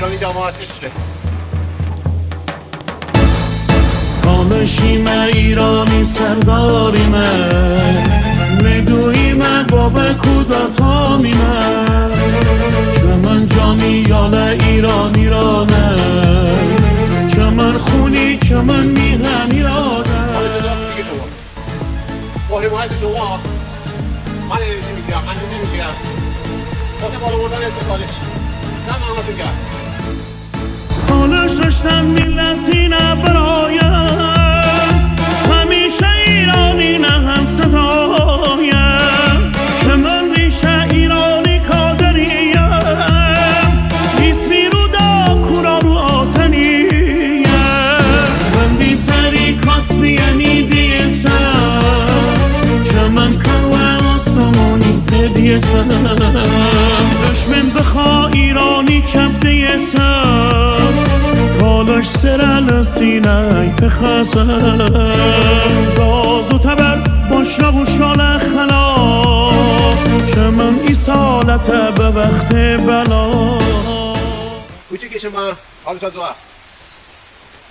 ایرانی داماد عشقه کامشیمه ایرانی سرداریمه میدویمه باب کودتامیمه چمن جامی یال ایران ایرانه چمن خونی چمن میهن ایرانه با حمایت شما من انرژی میگیرم اندازه میگیرم واسه بالا بردن استقلالش نه محمد گرم حالش داشتم ملتی نبرایم همیشه ایرانی نه هم ستایم که من ریشه ایرانی کادریم اسمی رو دا کورا رو آتنیم من بی سری کاس بیانی دیسم که من کوه آستمانی دیسم دشمن بخوا ایرانی کم دیسم کالش سرل سینه پخسم داز و تبر باشنق و شال خلا شمم ای سالت به وقت بلا کوچه کشم من حالش از